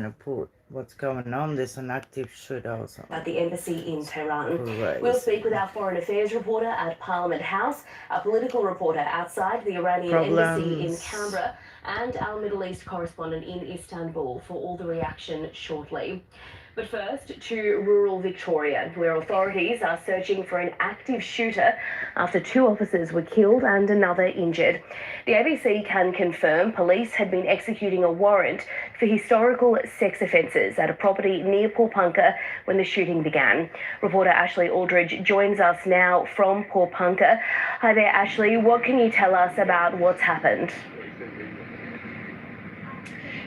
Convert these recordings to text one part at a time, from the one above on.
to put what's going on. There's an active shooter or something. At the embassy in Tehran. Crazy. We'll speak with our foreign affairs reporter at Parliament House, a political reporter outside the Iranian embassy in Canberra, and our Middle East correspondent in Istanbul for all the reaction shortly. But first, to rural Victoria, where authorities are searching for an active shooter after 2 officers were killed and another injured. The ABC can confirm police had been executing a warrant for historical sex offences at a property near Pawnpukka when the shooting began. Reporter Ashley Aldridge joins us now from Pawnpukka. Hi there, Ashley. What can you tell us about what's happened?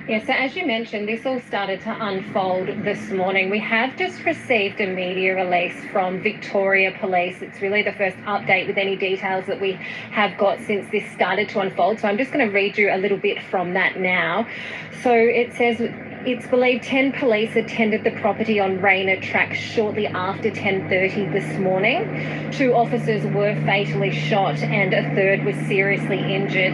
Yeah, so as you mentioned, this all started to unfold this morning. We have just received a media release from Victoria Police. It's really the first update with any details that we have got since this started to unfold. So I'm just going to read you a little bit from that now. So it says, it's believed 10 police attended the property on Rayner Track shortly after 10:30 this morning. 2 officers were fatally shot and a third was seriously injured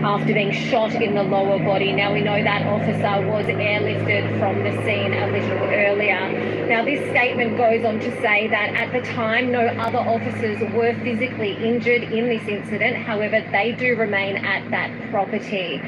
after being shot in the lower body. Now, we know that officer was airlifted from the scene a little earlier. Now, this statement goes on to say that at the time, no other officers were physically injured in this incident. However, they do remain at that property.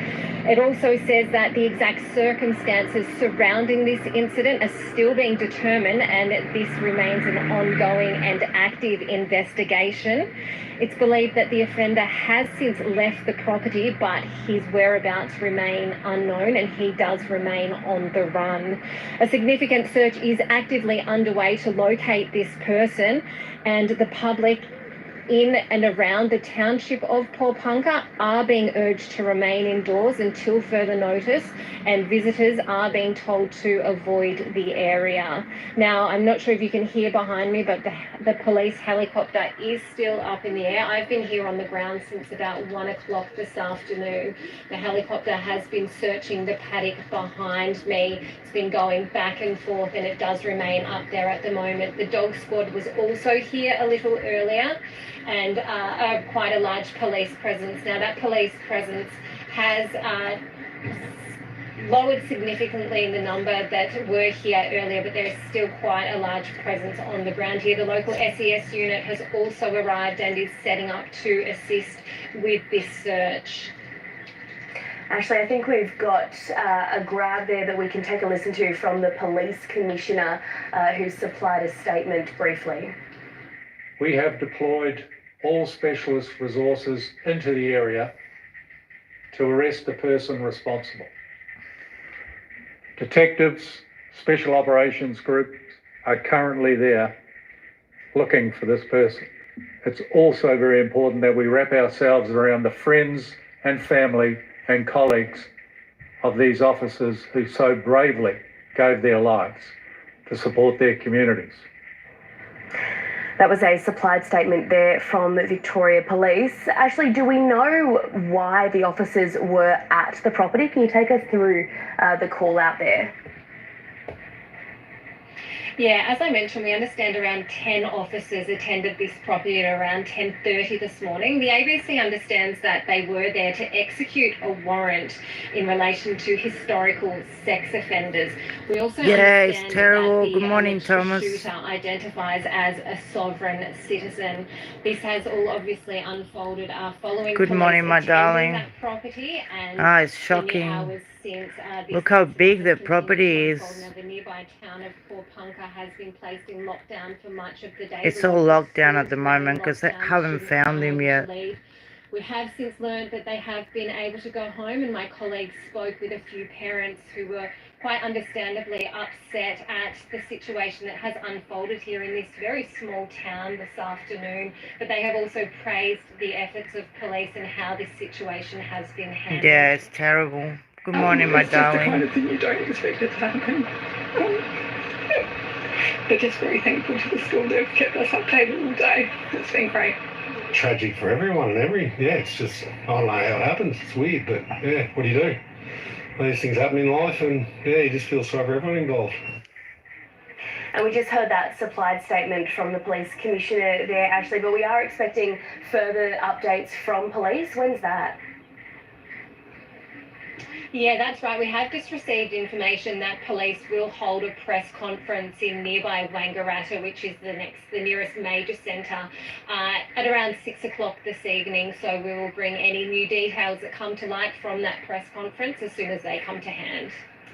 It also says that the exact circumstances surrounding this incident are still being determined, and this remains an ongoing and active investigation. It's believed that the offender has since left the property, but his whereabouts remain unknown and he does remain on the run. A significant search is actively underway to locate this person, and the public in and around the township of Pawnpukka are being urged to remain indoors until further notice, and visitors are being told to avoid the area. Now, I'm not sure if you can hear behind me, but the police helicopter is still up in the air. I've been here on the ground since about 1 o'clock this afternoon. The helicopter has been searching the paddock behind me. It's been going back and forth, and it does remain up there at the moment. The dog squad was also here a little earlier, and quite a large police presence. Now, that police presence has lowered significantly in the number that were here earlier, but there is still quite a large presence on the ground here. The local SES unit has also arrived and is setting up to assist with this search. Ashley, I think we've got a grab there that we can take a listen to from the police commissioner who supplied a statement briefly. We have deployed all specialist resources into the area to arrest the person responsible. Detectives, special operations groups are currently there looking for this person. It's also very important that we wrap ourselves around the friends and family and colleagues of these officers who so bravely gave their lives to support their communities. That was a supplied statement there from Victoria Police. Ashley, do we know why the officers were at the property? Can you take us through the call out there? Yeah, as I mentioned, we understand around 10 officers attended this property at around 10:30 this morning. The ABC understands that they were there to execute a warrant in relation to historical sex offenders. We also understand it's terrible. that the Good morning, Thomas. shooter identifies as a sovereign citizen. This has all obviously unfolded following Good morning, my darling. that property, and It's shocking. hours since Look how big the property is. now, the nearby town of Pawnpukka has been placed in lockdown for much of the day. It's all locked down at the moment because they haven't found him yet. We have since learned that they have been able to go home, and my colleagues spoke with a few parents who were quite understandably upset at the situation that has unfolded here in this very small town this afternoon. But they have also praised the efforts of police and how this situation has been handled. Yeah, it's terrible. Good morning, my darling. It's the kind of thing you don't expect it to happen. But just very thankful to the school. They've kept us updated all day. It's been great. Tragic for everyone and it's just, I don't know how it happens. It's weird, but what do you do? These things happen in life, and you just feel sorry for everyone involved. And we just heard that supplied statement from the police commissioner there, Ashley, but we are expecting further updates from police. When's that? Yeah, that's right. We have just received information that police will hold a press conference in nearby Wangaratta, which is the nearest major centre, at around 6 o'clock this evening. So we will bring any new details that come to light from that press conference as soon as they come to hand.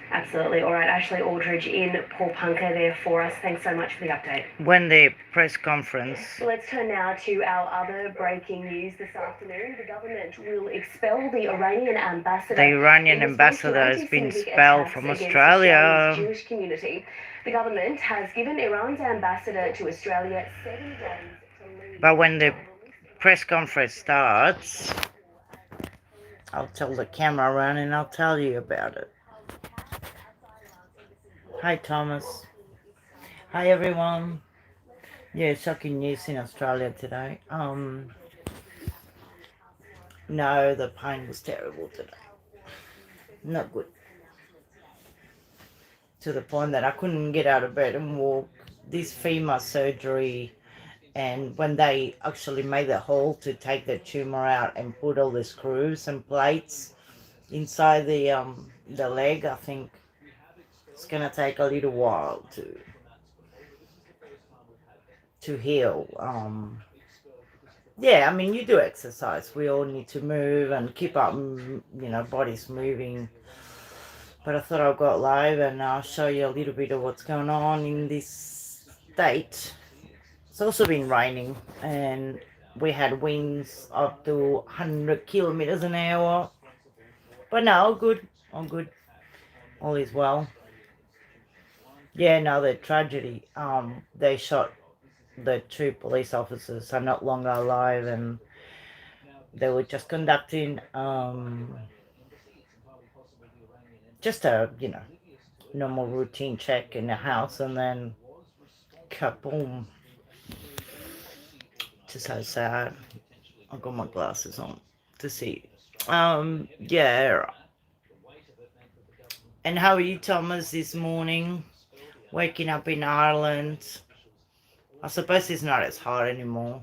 Absolutely. All right, Ashley Aldridge in Pawnpunka there for us. Thanks so much for the update. When the press conference? Let's turn now to our other breaking news this afternoon. The government will expel the Iranian ambassador. The Iranian ambassador has been expelled from Australia. Jewish community. The government has given Iran's ambassador to Australia 7 days to leave. But when the press conference starts, I'll tell the camera around and I'll tell you about it. Hi Thomas. Hi everyone. Yeah, shocking news in Australia today. No, the pain was terrible today. Not good. To the point that I couldn't get out of bed and walk. This femur surgery, and when they actually made the hole to take the tumor out and put all the screws and plates inside the leg, I think it's gonna take a little while to heal. Yeah, I mean, you do exercise. We all need to move and keep up, bodies moving. But I thought I'll go live and I'll show you a little bit of what's going on in this state. It's also been raining and we had winds up to 100 kilometers an hour. But no, all good. All is well. Yeah, no, the tragedy. They shot the 2 police officers are not longer alive, and they were just conducting just a normal routine check in the house, and then kaboom. Just so sad. I've got my glasses on to see. Yeah. And how are you, Thomas, this morning? Waking up in Ireland. I suppose it's not as hot anymore.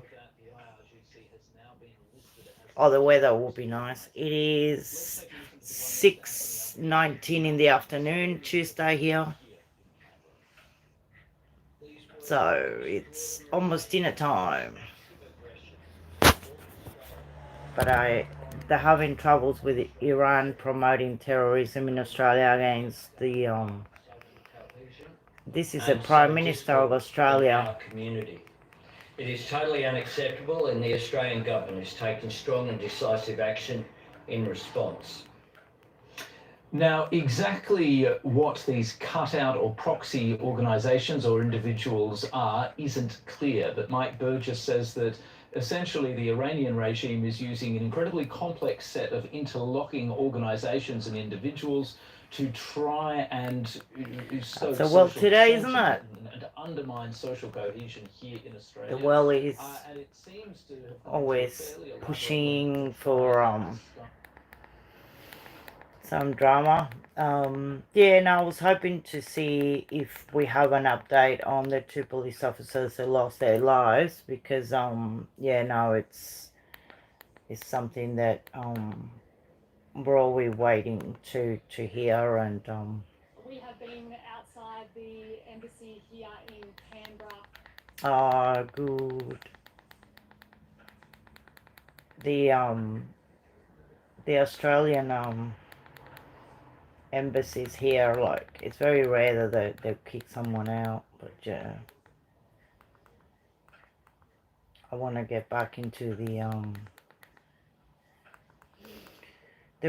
Oh, the weather will be nice. It is 6:19 in the afternoon, Tuesday here. So it's almost dinner time. But they're having troubles with Iran promoting terrorism in Australia against the this is the Prime Minister of Australia. Community. It is totally unacceptable, and the Australian government is taking strong and decisive action in response. Now, exactly what these cutout or proxy organisations or individuals are isn't clear, but Mike Burgess says that essentially the Iranian regime is using an incredibly complex set of interlocking organisations and individuals to try and sow the world today, isn't it? And to undermine social cohesion here in Australia. The world is and it seems to have always pushing for some drama. Yeah, and I was hoping to see if we have an update on the 2 police officers who lost their lives, because yeah, no, it's something that we're always waiting to hear. And we have been outside the embassy here in Canberra. Ah, good. The Australian embassies here, like, it's very rare that they'll kick someone out, but yeah, I want to get back into the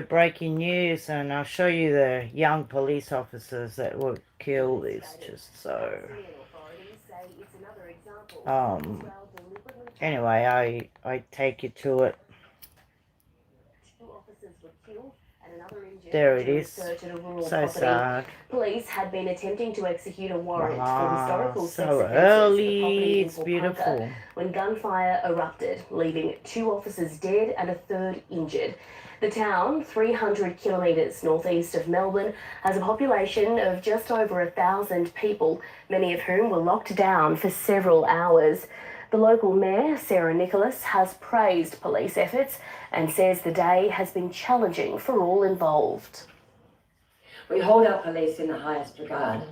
breaking news, and I'll show you the young police officers that were killed. It's just so anyway, I take you to it. There it is. So sad. Police had been attempting to execute a warrant for historical sex so offences early. It's beautiful. When gunfire erupted, leaving 2 officers dead and a 3rd injured. The town, 300 kilometres northeast of Melbourne, has a population of just over 1,000 people, many of whom were locked down for several hours. The local mayor, Sarah Nicholas, has praised police efforts and says the day has been challenging for all involved. We hold our police in the highest regard.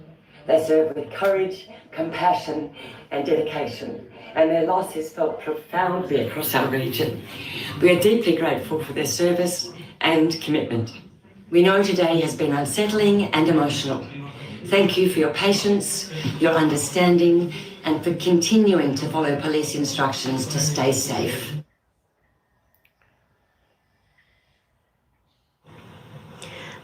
They serve with courage, compassion and dedication, and their loss is felt profoundly across our region. We are deeply grateful for their service and commitment. We know today has been unsettling and emotional. Thank you for your patience, your understanding, and for continuing to follow police instructions to stay safe.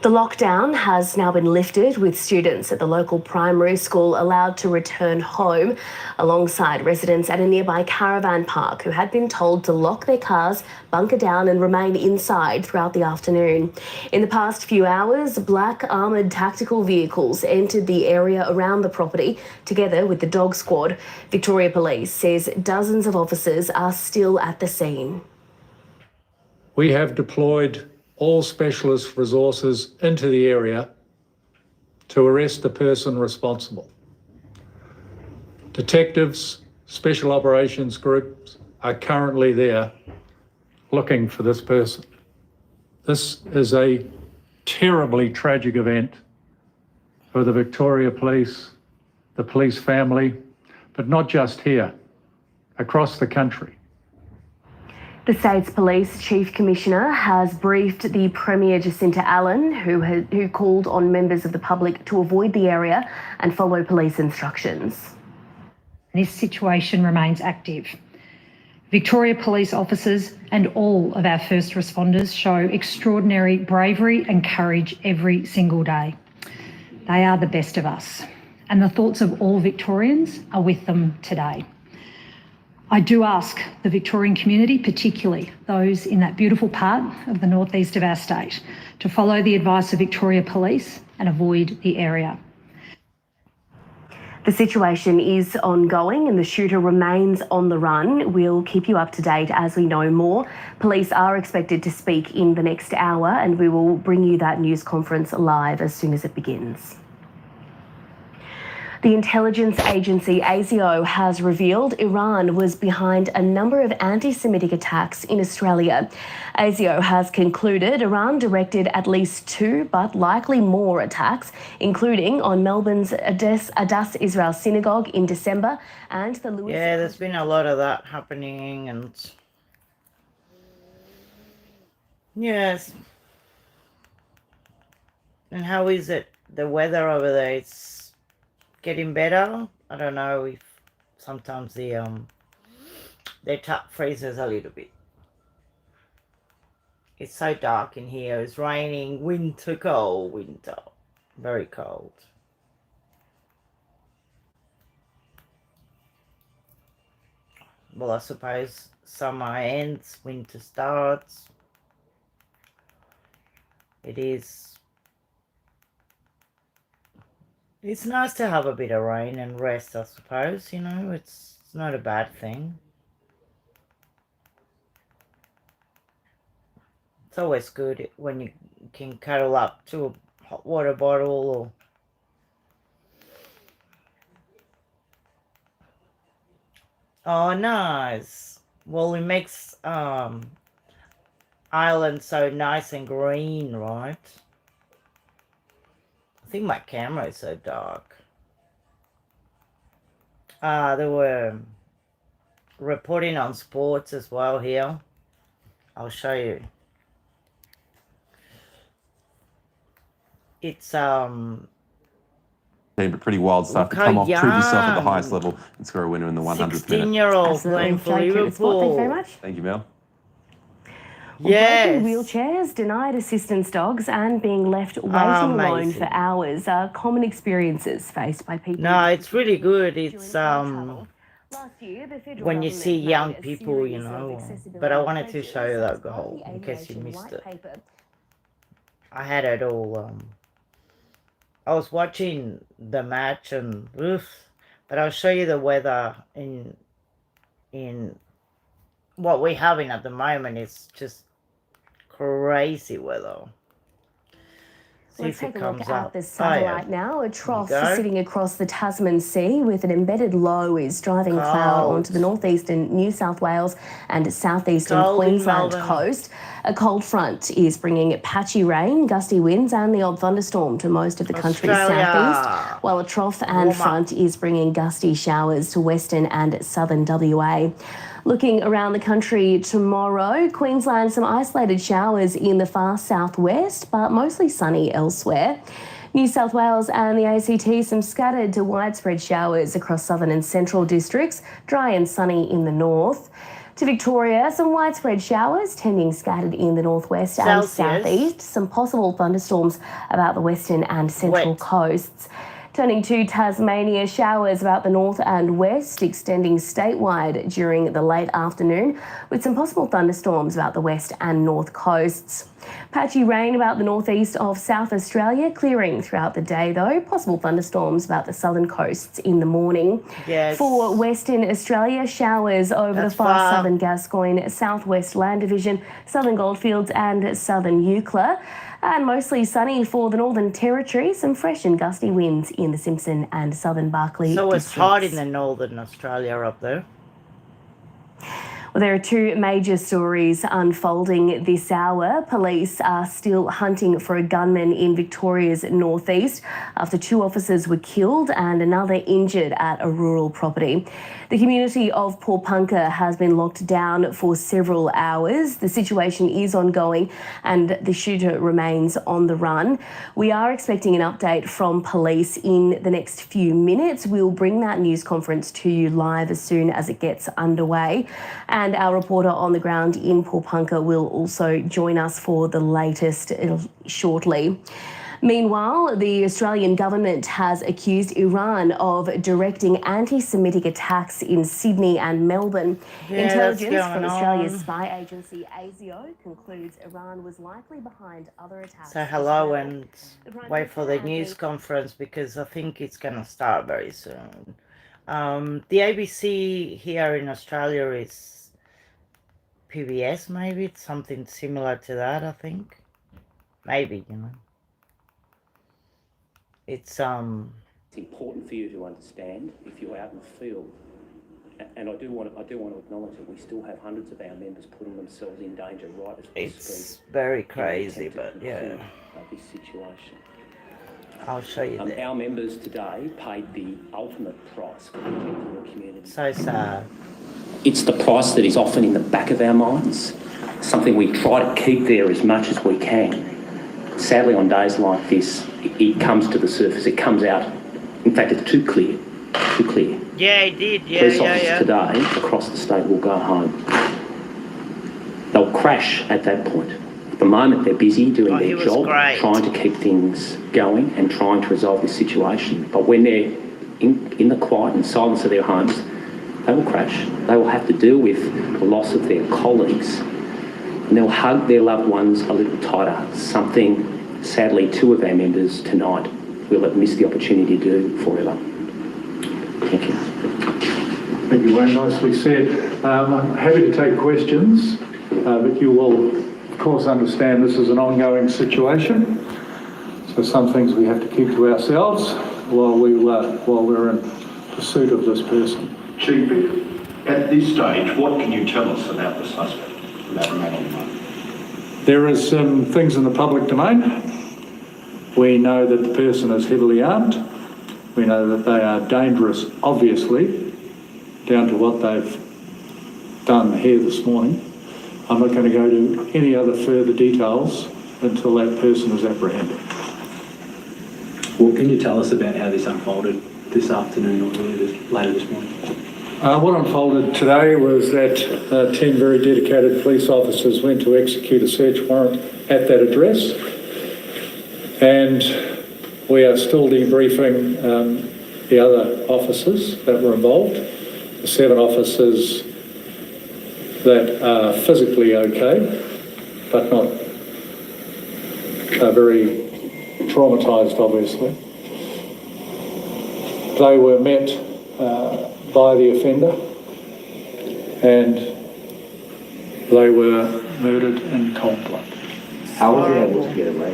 The lockdown has now been lifted, with students at the local primary school allowed to return home, alongside residents at a nearby caravan park who had been told to lock their cars, bunker down and remain inside throughout the afternoon. In the past few hours, black armoured tactical vehicles entered the area around the property, together with the dog squad. Victoria Police says dozens of officers are still at the scene. We have deployed all specialist resources into the area to arrest the person responsible. Detectives, special operations groups are currently there looking for this person. This is a terribly tragic event for the Victoria Police, the police family, but not just here, across the country. The state's police chief commissioner has briefed the Premier Jacinta Allen, who called on members of the public to avoid the area and follow police instructions. This situation remains active. Victoria Police officers and all of our first responders show extraordinary bravery and courage every single day. They are the best of us, and the thoughts of all Victorians are with them today. I do ask the Victorian community, particularly those in that beautiful part of the northeast of our state, to follow the advice of Victoria Police and avoid the area. The situation is ongoing and the shooter remains on the run. We'll keep you up to date as we know more. Police are expected to speak in the next hour, and we will bring you that news conference live as soon as it begins. The intelligence agency ASIO has revealed Iran was behind a number of anti-Semitic attacks in Australia. ASIO has concluded Iran directed at least 2, but likely more attacks, including on Melbourne's Adass Israel Synagogue in December and the Lewis... Yeah, there's been a lot of that happening, and yes. And how is it, the weather over there? It's getting better. I don't know if sometimes their tap freezes a little bit. It's so dark in here. It's raining, winter, cold, winter, very cold. Well, I suppose summer ends, winter starts. It's nice to have a bit of rain and rest, I suppose, you know, it's not a bad thing. It's always good when you can cuddle up to a hot water bottle or... Oh, nice. Well, it makes Ireland so nice and green, right? I think my camera is so dark. They were reporting on sports as well here. I'll show you. It's pretty wild stuff to come off, prove yourself at the highest level and score a winner in the 100th minute. 16-year-old playing for Liverpool. Thank you very much. Thank you, Mel. Yes. Broken wheelchairs, denied assistance dogs and being left waiting alone for hours are common experiences faced by people. No, it's really good. It's when you see young people, you know. But I wanted to show you that goal in case you missed it. I had it all. I was watching the match and but I'll show you the weather in what we're having at the moment. Is just crazy weather. Let's take a look at the satellite now. A trough sitting across the Tasman Sea with an embedded low is driving cloud onto the northeastern New South Wales and southeastern Queensland coast. A cold front is bringing patchy rain, gusty winds and the odd thunderstorm to most of the country's southeast, while a trough and front is bringing gusty showers to western and southern WA. Looking around the country tomorrow, Queensland, some isolated showers in the far southwest, but mostly sunny elsewhere. New South Wales and the ACT, some scattered to widespread showers across southern and central districts, dry and sunny in the north. To Victoria, some widespread showers, tending scattered in the northwest and southeast. Some possible thunderstorms about the western and central coasts. Turning to Tasmania, showers about the north and west, extending statewide during the late afternoon, with some possible thunderstorms about the west and north coasts. Patchy rain about the northeast of South Australia, clearing throughout the day though. Possible thunderstorms about the southern coasts in the morning. Yes. For Western Australia, showers over the far southern Gascoyne, southwest Land Division, southern Goldfields and southern Eucla. And mostly sunny for the Northern Territory. Some fresh and gusty winds in the Simpson and southern Barkly So it's districts. hot in the Northern Australia up there. Well, there are two major stories unfolding this hour. Police are still hunting for a gunman in Victoria's northeast after 2 officers were killed and another injured at a rural property. The community of Pawnpukka has been locked down for several hours. The situation is ongoing and the shooter remains on the run. We are expecting an update from police in the next few minutes. We'll bring that news conference to you live as soon as it gets underway. And our reporter on the ground in Pawnpukka will also join us for the latest shortly. Meanwhile, the Australian government has accused Iran of directing anti-Semitic attacks in Sydney and Melbourne. Intelligence from Australia's spy agency ASIO concludes Iran was likely behind other attacks. So hello and wait for the news conference because I think it's going to start very soon. The ABC here in Australia is PBS, maybe. It's something similar to that, I think. Maybe, you know. It's important for you to understand if you're out in the field, and I do want to acknowledge that we still have hundreds of our members putting themselves in danger right as we speak. It's very crazy, but yeah. This situation. I'll show you that. Our members today paid the ultimate price for protecting the community. So sad. It's the price that is often in the back of our minds, something we try to keep there as much as we can. Sadly, on days like this, it comes to the surface. It comes out. In fact, it's too clear. Too clear. Yeah, it did. Yeah, Police officers today across the state will go home. They'll crash at that point. At the moment, they're busy doing their job, trying to keep things going and trying to resolve this situation. But when they're in the quiet and silence of their homes, they will crash. They will have to deal with the loss of their colleagues. And they'll hug their loved ones a little tighter, something, sadly, 2 of our members tonight will have missed the opportunity to do forever. Thank you. Thank you, Wayne. Nicely said. I'm happy to take questions, but you will, of course, understand this is an ongoing situation. So some things we have to keep to ourselves while we're in pursuit of this person. Chief, at this stage, what can you tell us about the suspect? There is some things in the public domain. We know that the person is heavily armed. We know that they are dangerous, obviously, down to what they've done here this morning. I'm not going to go to any other further details until that person is apprehended. What can you tell us about how this unfolded this afternoon or later this morning? What unfolded today was that 10 very dedicated police officers went to execute a search warrant at that address, and we are still debriefing the other officers that were involved, the 7 officers that are physically okay, but not very traumatised, obviously. They were met by the offender, and they were murdered in cold blood. How was he able to get away?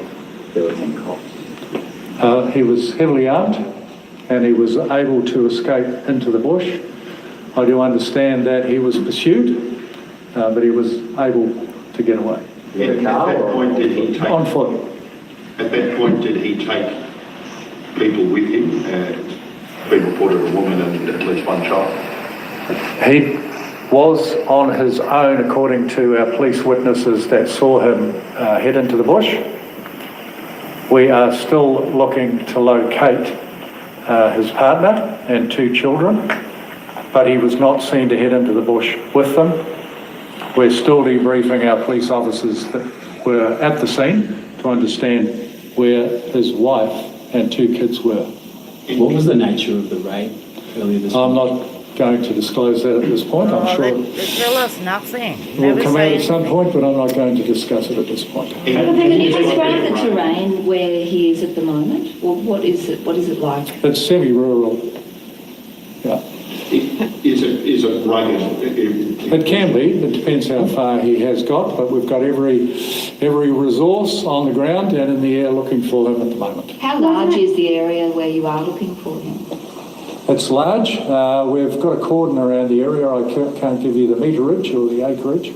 There were 10 cops. He was heavily armed, and he was able to escape into the bush. I do understand that he was pursued, but he was able to get away. At that point, did he take... On foot. At that point, did he take people with him? Been reported a woman and at least one child. He was on his own, according to our police witnesses that saw him head into the bush. We are still looking to locate his partner and 2 children, but he was not seen to head into the bush with them. We're still debriefing our police officers that were at the scene to understand where his wife and 2 kids were. What was the nature of the raid earlier this I'm morning? not going to disclose that at this point. I'm sure They tell us nothing. we'll Never come out say at some anything. point, but I'm not going to discuss it at this point. Can you describe the terrain where he is at the moment? Well, what is it like? It's semi-rural. Yeah. Is it rugged? It can be. It depends how far he has got, but we've got every resource on the ground and in the air looking for him at the moment. How large is the area where you are looking for him? It's large. We've got a cordon around the area. I can't give you the meterage or the acreage,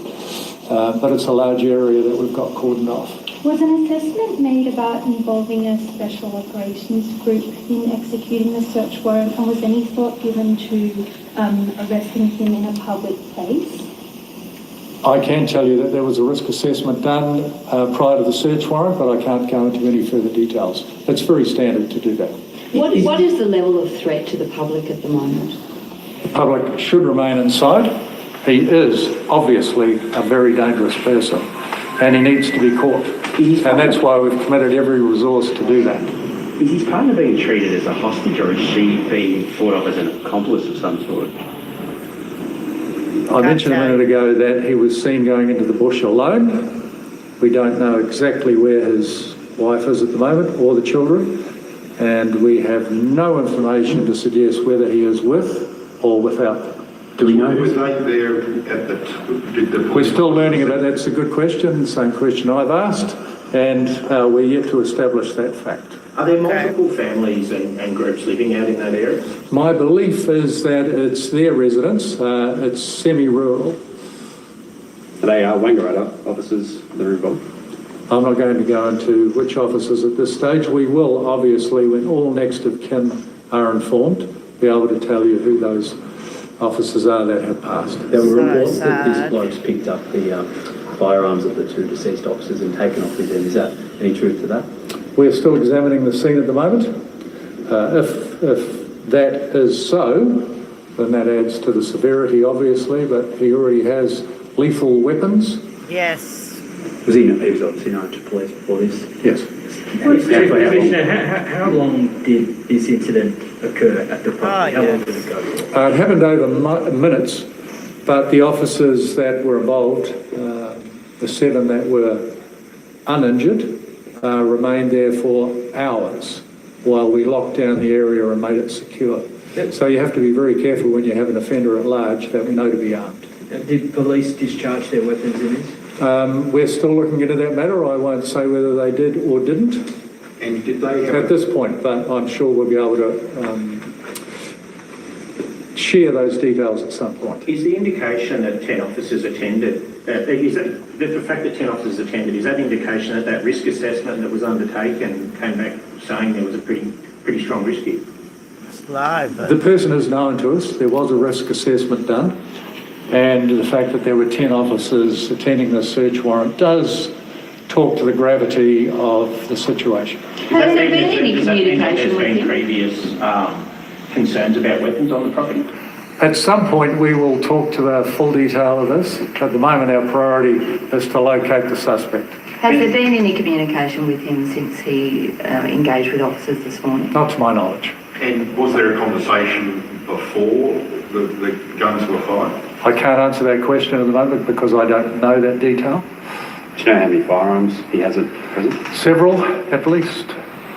but it's a large area that we've got cordoned off. Was an assessment made about involving a special operations group in executing the search warrant, and was any thought given to arresting him in a public place? I can tell you that there was a risk assessment done prior to the search warrant, but I can't go into any further details. It's very standard to do that. What is the level of threat to the public at the moment? The public should remain inside. He is obviously a very dangerous person and he needs to be caught. And that's why we've committed every resource to do that. Is his partner being treated as a hostage, or is she being thought of as an accomplice of some sort? I mentioned a minute ago that he was seen going into the bush alone. We don't know exactly where his wife is at the moment or the children, and we have no information to suggest whether he is with or without them. Do we know? Was they there at the... We're still learning about that. That's a good question, the same question I've asked, and we're yet to establish that fact. Are there multiple families and groups living out in that area? My belief is that it's their residence. It's semi-rural. Are they Wangaratta officers that are involved? I'm not going to go into which officers at this stage. We will, obviously, when all next of kin are informed, be able to tell you who those officers are that have passed. There were reports that this bloke's picked up the firearms of the 2 deceased officers and taken off with them. Is that any truth to that? We're still examining the scene at the moment. If that is so, then that adds to the severity, obviously, but he already has lethal weapons. Yes. Was he obviously known to police before this? Yes. How long did this incident occur at the property? How long did it go for? It happened over minutes, but the officers that were involved, the 7 that were uninjured, remained there for hours while we locked down the area and made it secure. So you have to be very careful when you have an offender at large that we know to be armed. Did police discharge their weapons in this? We're still looking into that matter. I won't say whether they did or didn't. And did they have... At this point, but I'm sure we'll be able to share those details at some point. Is the indication that 10 officers attended, is that the fact that 10 officers attended, is that indication that that risk assessment that was undertaken came back saying there was a pretty strong risk here? It's live. The person is known to us. There was a risk assessment done, and the fact that there were 10 officers attending the search warrant does talk to the gravity of the situation. Has there been any communication with him? Previous concerns about weapons on the property? At some point we will talk to the full detail of this. At the moment our priority is to locate the suspect. Has there been any communication with him since he engaged with officers this morning? Not to my knowledge. And was there a conversation before the guns were fired? I can't answer that question at the moment because I don't know that detail. Do you know how many firearms he has at present? Several, at least.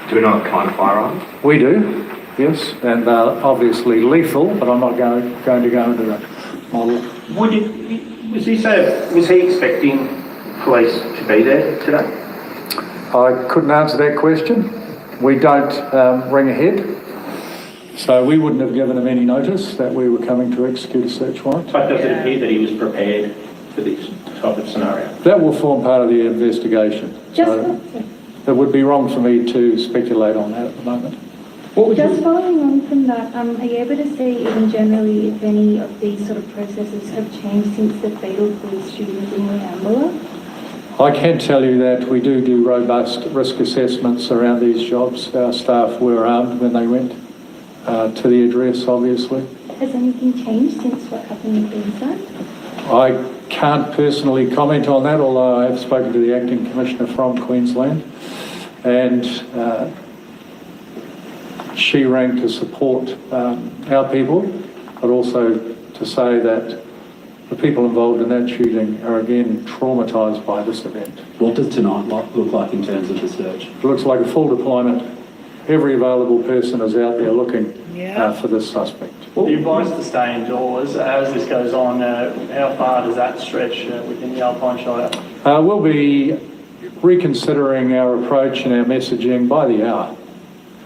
Do we know what kind of firearms? We do, yes, and obviously lethal, but I'm not going to go into the model. Was he expecting police to be there today? I couldn't answer that question. We don't ring ahead, so we wouldn't have given him any notice that we were coming to execute a search warrant. But does it appear that he was prepared for this? type of scenario? That will form part of the investigation. So it would be wrong for me to speculate on that at the moment. Just following on from that, are you able to say even generally if any of these sort of processes have changed since the fatal police shootings in Yambala? I can tell you that we do robust risk assessments around these jobs. Our staff were armed when they went to the address, obviously. Has anything changed since what happened in Queensland? I can't personally comment on that, although I have spoken to the Acting Commissioner from Queensland, and she rang to support our people, but also to say that the people involved in that shooting are again traumatised by this event. What does tonight look like in terms of the search? It looks like a full deployment. Every available person is out there looking for this suspect. Well, you advised to stay indoors. As this goes on, how far does that stretch within the Alpine Shire? We'll be reconsidering our approach and our messaging by the hour.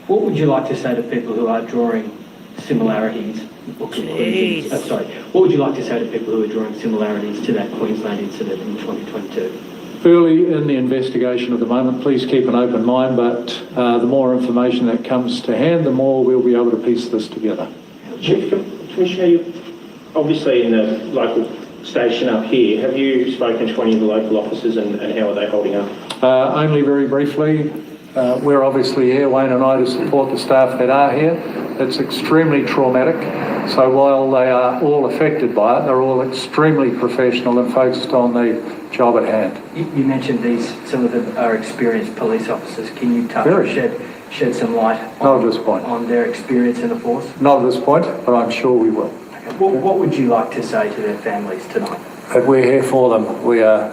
What would you like to say to people who are drawing similarities? What would you like to say to people who are drawing similarities to that Queensland incident in 2022? Early in the investigation at the moment, please keep an open mind, but the more information that comes to hand, the more we'll be able to piece this together. Chief Commissioner, you're obviously in the local station up here. Have you spoken to any of the local officers and how are they holding up? Only very briefly. We're obviously here, Wayne and I, to support the staff that are here. It's extremely traumatic. So while they are all affected by it, they're all extremely professional and focused on the job at hand. You mentioned some of them are experienced police officers. Can you shed some light on their experience in the force? Not at this point, but I'm sure we will. Okay. What would you like to say to their families tonight? That we're here for them. We are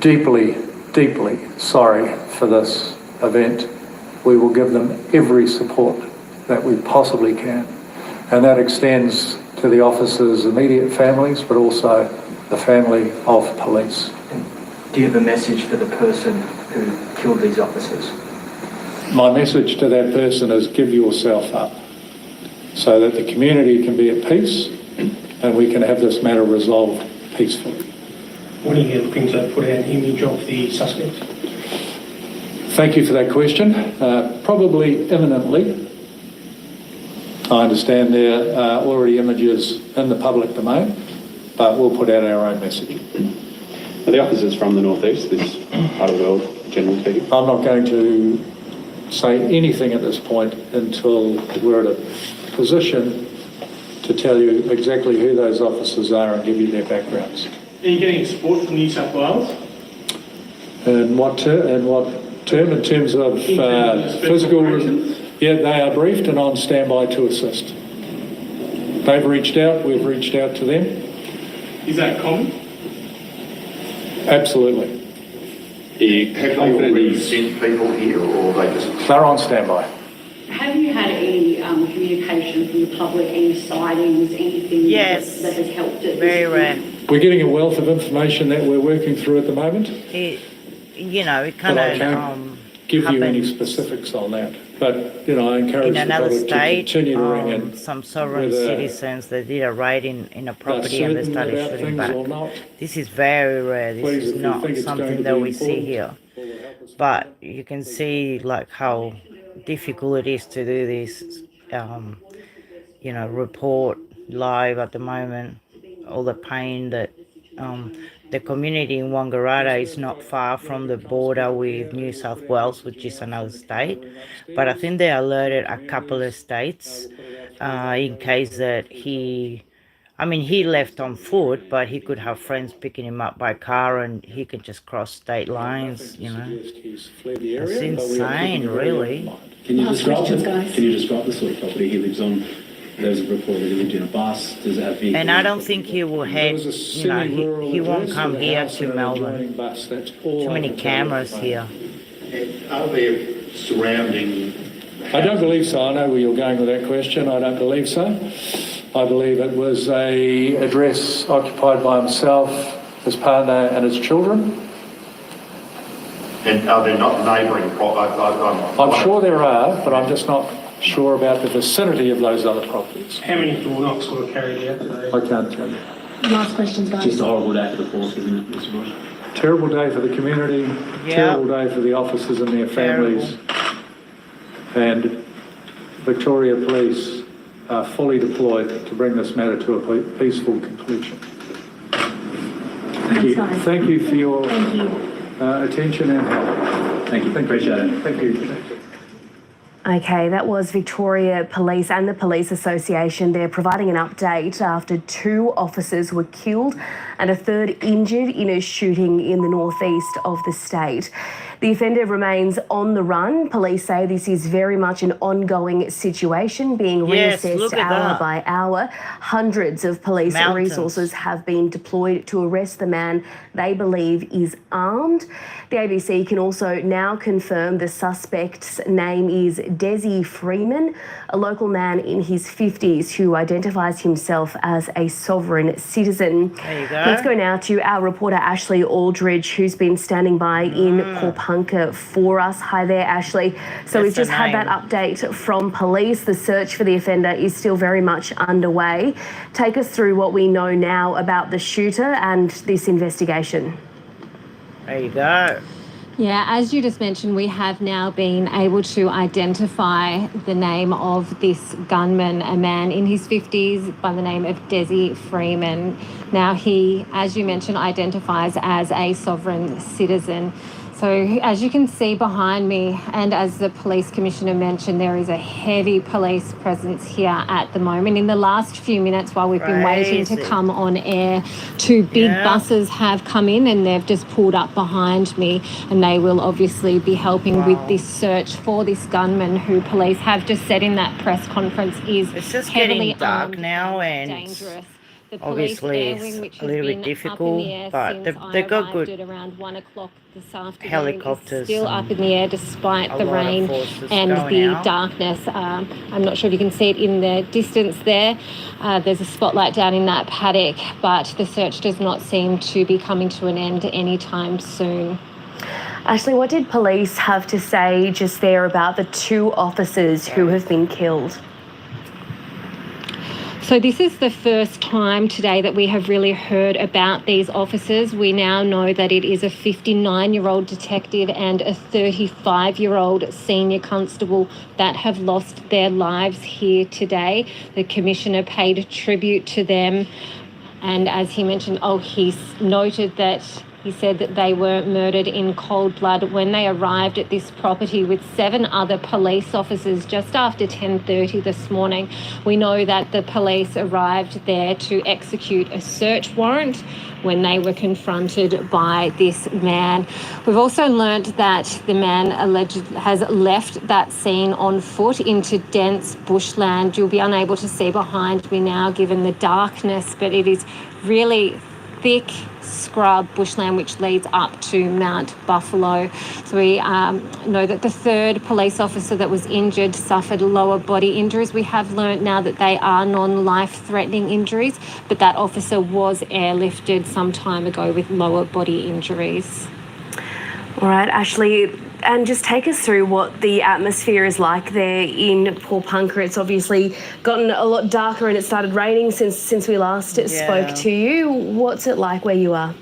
deeply, deeply sorry for this event. We will give them every support that we possibly can. And that extends to the officers' immediate families, but also the family of police. Do you have a message for the person who killed these officers? My message to that person is give yourself up so that the community can be at peace and we can have this matter resolved peacefully. When are you looking to put out an image of the suspect? Thank you for that question. Probably imminently. I understand there are already images in the public domain, but we'll put out our own message. Are the officers from the northeast, this part of the world, generally speaking? I'm not going to say anything at this point until we're at a position to tell you exactly who those officers are and give you their backgrounds. Are you getting support from New South Wales? And what term? In terms of physical... Yeah, they are briefed and on standby to assist. They've reached out, we've reached out to them. Is that common? Absolutely. Have they already sent people here or they just... They're on standby. Have you had any communication from the public, any sightings, anything that has helped it? Very rare. We're getting a wealth of information that we're working through at the moment. It kind of give you any specifics on that. But, I encourage the public to continue to ring in. Some sovereign citizens, they did a raid in a property and they started shooting back. This is very rare. This is not something that we see here. But you can see how difficult it is to do this, report live at the moment. All the pain that the community in Wangaratta is not far from the border with New South Wales, which is another state. But I think they alerted a couple of states in case that he left on foot, but he could have friends picking him up by car and he could just cross state lines, It's insane, really. Can you describe the sort of property he lives on? There's a report that he lived in a bus. Does it have vehicles? And I don't think he will head, he won't come here to Melbourne. Too many cameras here. Are there surrounding... I don't believe so. I know where you're going with that question. I don't believe so. I believe it was a address occupied by himself, his partner and his children. And are there not neighbouring... I'm sure there are, but I'm just not sure about the vicinity of those other properties. How many door knocks were carried out today? I can't tell you. Last questions, guys. Just a horrible day for the force, isn't it, Mr. Bush? Terrible day for the community, terrible day for the officers and their families. And Victoria Police are fully deployed to bring this matter to a peaceful conclusion. Thank you. Thank you for your attention and help. Thank you. Appreciate it. Thank you. Okay, that was Victoria Police and the Police Association. They're providing an update after 2 officers were killed and a 3rd injured in a shooting in the northeast of the state. The offender remains on the run. Police say this is very much an ongoing situation, being reassessed hour by hour. Hundreds of police resources have been deployed to arrest the man they believe is armed. The ABC can also now confirm the suspect's name is Desi Freeman, a local man in his 50s who identifies himself as a sovereign citizen. There you go. Let's go now to our reporter Ashley Aldridge, who's been standing by in Pawnpunka for us. Hi there, Ashley. So we've just had that update from police. The search for the offender is still very much underway. Take us through what we know now about the shooter and this investigation. There you go. Yeah, as you just mentioned, we have now been able to identify the name of this gunman, a man in his 50s by the name of Desi Freeman. Now he, as you mentioned, identifies as a sovereign citizen. So as you can see behind me, and as the police commissioner mentioned, there is a heavy police presence here at the moment. In the last few minutes while we've been waiting to come on air, 2 big buses have come in and they've just pulled up behind me, and they will obviously be helping with this search for this gunman who police have just said in that press conference is it's just heavily getting dark now and dangerous. obviously it's a little bit difficult, but they've got good around 1 o'clock this afternoon. helicopters. Still up in the air despite the lot of rain forces and going the out. darkness. I'm not sure if you can see it in the distance there. There's a spotlight down in that paddock, but the search does not seem to be coming to an end anytime soon. Ashley, what did police have to say just there about the 2 officers who have been killed? So this is the first time today that we have really heard about these officers. We now know that it is a 59-year-old detective and a 35-year-old senior constable that have lost their lives here today. The commissioner paid tribute to them, and as he mentioned, he noted that he said that they were murdered in cold blood when they arrived at this property with 7 other police officers just after 10:30 this morning. We know that the police arrived there to execute a search warrant when they were confronted by this man. We've also learnt that the man has left that scene on foot into dense bushland. You'll be unable to see behind me now given the darkness, but it is really thick scrub bushland which leads up to Mount Buffalo. So we know that the 3rd police officer that was injured suffered lower body injuries. We have learnt now that they are non-life-threatening injuries, but that officer was airlifted some time ago with lower body injuries. All right, Ashley, and just take us through what the atmosphere is like there in Pawnpunka. It's obviously gotten a lot darker and it started raining since we last spoke to you. What's it like where you are?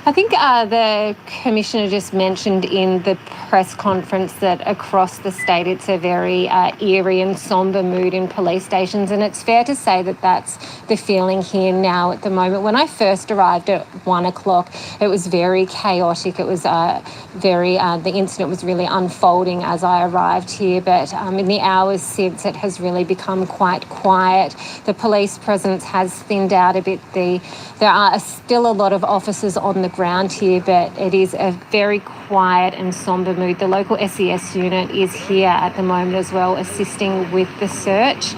I think the Commissioner just mentioned in the press conference that across the state it's a very eerie and sombre mood in police stations, and it's fair to say that that's the feeling here now at the moment. When I first arrived at 1 o'clock, it was very chaotic. It was the incident was really unfolding as I arrived here, but in the hours since, it has really become quite quiet. The police presence has thinned out a bit. There are still a lot of officers on the ground here, but it is a very quiet and sombre mood. The local SES unit is here at the moment as well, assisting with the search.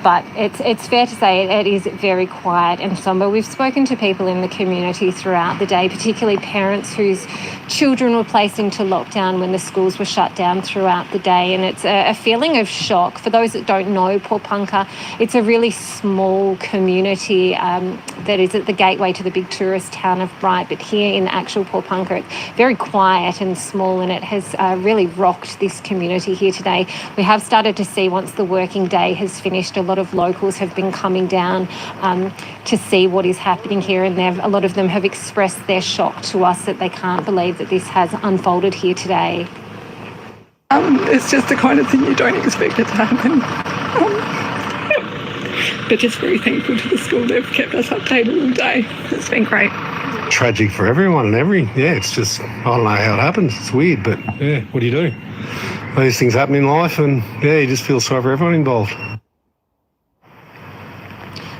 But it's fair to say it is very quiet and sombre. We've spoken to people in the community throughout the day, particularly parents whose children were placed into lockdown when the schools were shut down throughout the day, and it's a feeling of shock. For those that don't know Pawnpunka, it's a really small community that is at the gateway to the big tourist town of Bright, but here in actual Pawnpunka it's very quiet and small, and it has really rocked this community here today. We have started to see, once the working day has finished, a lot of locals have been coming down to see what is happening here, and a lot of them have expressed their shock to us that they can't believe that this has unfolded here today. It's just the kind of thing you don't expect it to happen. But just very thankful to the school. They've kept us updated all day. It's been great. Tragic for everyone and it's just, I don't know how it happens. It's weird, but what do you do? These things happen in life and you just feel sorry for everyone involved.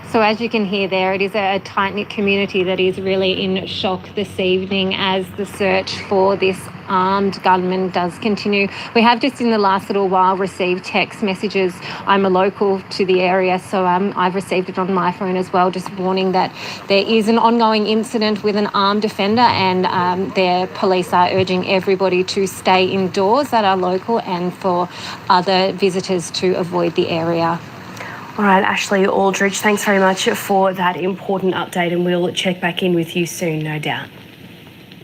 So as you can hear there, it is a tight-knit community that is really in shock this evening as the search for this armed gunman does continue. We have just in the last little while received text messages. I'm a local to the area, so I've received it on my phone as well, just warning that there is an ongoing incident with an armed offender, and their police are urging everybody to stay indoors that are local and for other visitors to avoid the area. All right, Ashley Aldridge, thanks very much for that important update, and we'll check back in with you soon, no doubt.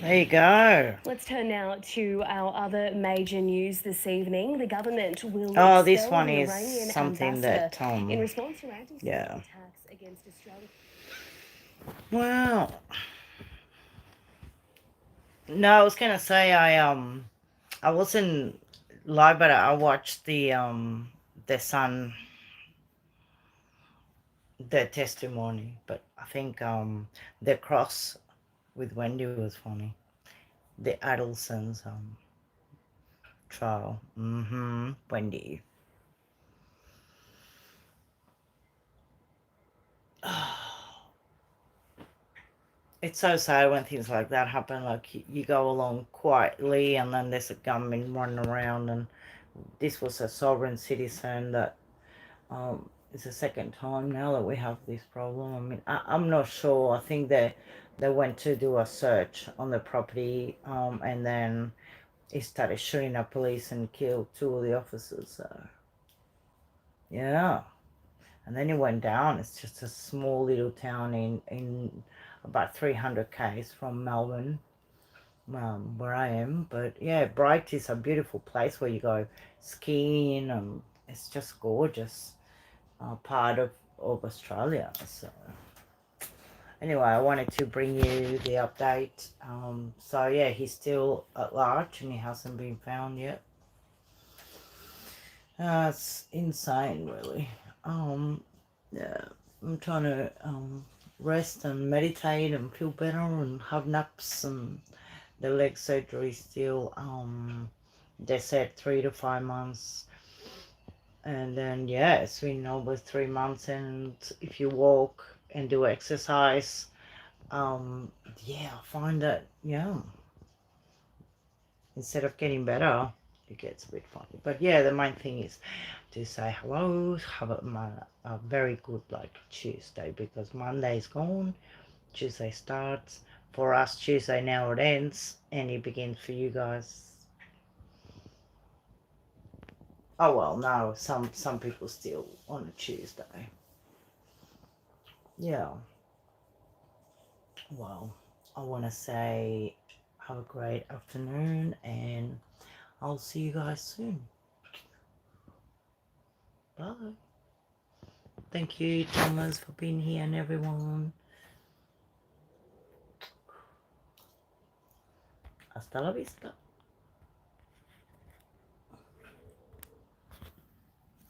There you go. Let's turn now to our other major news this evening. The government will this one is something that in response to attacks against Australia. Well, no, I was gonna say I wasn't live, but I watched the son, their testimony, but I think the cross with Wendy was funny. The Adelson's trial. Wendy. It's so sad when things like that happen. Like you go along quietly and then there's a gunman running around, and this was a sovereign citizen that it's the second time now that we have this problem. I mean, I'm not sure. I think they went to do a search on the property, and then he started shooting at police and killed 2 of the officers. So, yeah. And then he went down. It's just a small little town in about 300 k's from Melbourne, where I am. But yeah, Bright is a beautiful place where you go skiing, and it's just gorgeous. Part of Australia. So anyway, I wanted to bring you the update. So yeah, he's still at large and he hasn't been found yet. It's insane, really. Yeah, I'm trying to rest and meditate and feel better and have naps, and the leg surgery still they said 3 to 5 months. And then, yeah, it's been over 3 months, and if you walk and do exercise, yeah, I find that, yeah, instead of getting better, it gets a bit funny. But yeah, the main thing is to say hello, have a very good, like, Tuesday, because Monday is gone, Tuesday starts. For us, Tuesday now it ends, and it begins for you guys. Oh well, no, some people still on a Tuesday. Yeah. Well, I want to say have a great afternoon, and I'll see you guys soon. Bye. Thank you, Thomas, for being here, and everyone. Hasta la vista.